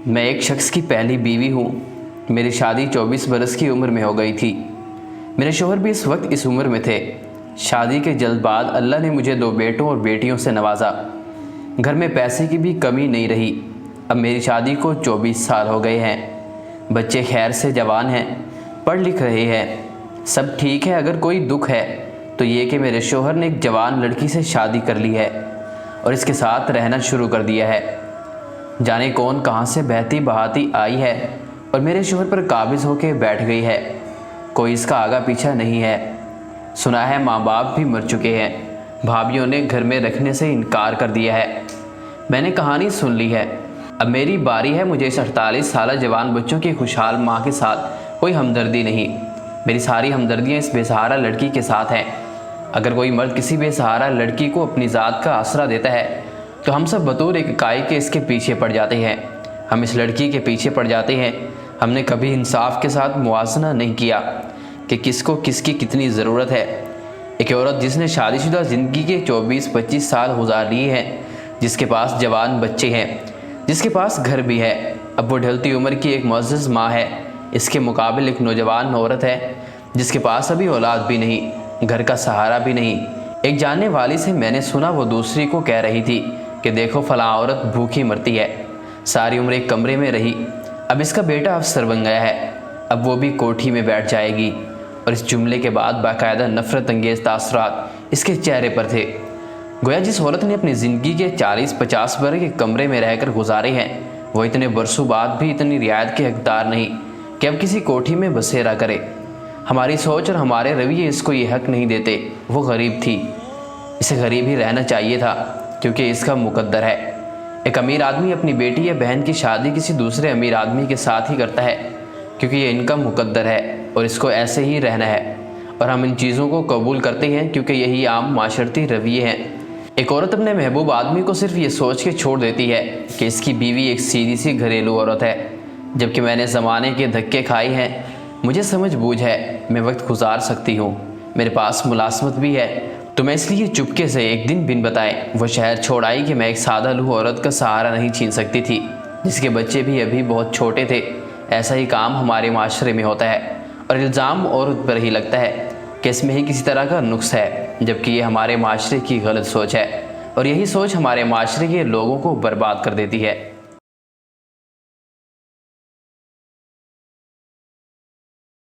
मैं एक शख्स की पहली बीवी हूँ। मेरी शादी 24 बरस की उम्र में हो गई थी। मेरे शौहर भी इस वक्त इस उम्र में थे। शादी के जल्द बाद अल्लाह ने मुझे 2 बेटों और बेटियों से नवाजा। घर में पैसे की भी कमी नहीं रही। अब मेरी शादी को 24 साल हो गए हैं। बच्चे खैर से जवान हैं, पढ़ लिख रहे हैं, सब ठीक है। अगर कोई दुख है तो ये कि मेरे शौहर ने एक जवान लड़की से शादी कर ली है और इसके साथ रहना शुरू कर दिया है। जाने कौन कहाँ से बहती बहाती आई है और मेरे शौहर पर काबिज होकर बैठ गई है। कोई इसका आगा पीछा नहीं है। सुना है माँ बाप भी मर चुके हैं, भाभीयों ने घर में रखने से इनकार कर दिया है। मैंने कहानी सुन ली है। अब मेरी बारी है। मुझे इस 48 साल जवान बच्चों की खुशहाल माँ के साथ कोई हमदर्दी नहीं। मेरी सारी हमदर्दियाँ इस बेसहारा लड़की के साथ हैं। अगर कोई मर्द किसी बेसहारा लड़की को अपनी ज़ात का आसरा देता है तो हम सब बतौर एक इकाई के इसके पीछे पड़ जाते हैं। हम इस लड़की के पीछे पड़ जाते हैं। हमने कभी इंसाफ के साथ मुआवजा नहीं किया कि किसको किसकी कितनी ज़रूरत है। एक औरत जिसने शादीशुदा ज़िंदगी के 24-25 साल गुजार लिए हैं, जिसके पास जवान बच्चे हैं, जिसके पास घर भी है, अब वो ढलती उम्र की एक मुअज़्ज़ज़ माँ है। इसके मुकाबले एक नौजवान औरत है जिसके पास अभी औलाद भी नहीं, घर का सहारा भी नहीं। एक जानने वाली से मैंने सुना वो दूसरी को कह रही थी कि देखो फलां औरत भूखी मरती है, सारी उम्र एक कमरे में रही, अब इसका बेटा अफसर बन गया है, अब वो भी कोठी में बैठ जाएगी। और इस जुमले के बाद बाकायदा नफ़रत अंगेज़ तासुरात इसके चेहरे पर थे। गोया जिस औरत ने अपनी ज़िंदगी के 40-50 बरस के कमरे में रहकर गुजारे हैं, वो इतने बरसों बाद भी इतनी रियायत के हकदार नहीं कि अब किसी कोठी में बसेरा करे। हमारी सोच और हमारे रवैये इसको ये हक नहीं देते। वो गरीब थी, इसे गरीब ही रहना चाहिए था क्योंकि इसका मुकद्दर है। एक अमीर आदमी अपनी बेटी या बहन की शादी किसी दूसरे अमीर आदमी के साथ ही करता है क्योंकि ये इनका मुकद्दर है और इसको ऐसे ही रहना है। और हम इन चीज़ों को कबूल करते हैं क्योंकि यही आम माशरती रवैये हैं। एक औरत अपने महबूब आदमी को सिर्फ ये सोच के छोड़ देती है कि इसकी बीवी एक सीधी सी घरेलू औरत है, जबकि मैंने ज़माने के धक्के खाए हैं। मुझे समझ बूझ है, मैं वक्त गुजार सकती हूँ, मेरे पास मुलाजमत भी है। तो मैं इसलिए चुपके से एक दिन बिन बताए वो शहर छोड़ आई कि मैं एक सादा लूह औरत का सहारा नहीं छीन सकती थी, जिसके बच्चे भी अभी बहुत छोटे थे। ऐसा ही काम हमारे माशरे में होता है और इल्ज़ाम औरत पर ही लगता है कि इसमें ही किसी तरह का नुक्स है, जबकि ये हमारे माशरे की गलत सोच है और यही सोच हमारे माशरे के लोगों को बर्बाद कर देती है।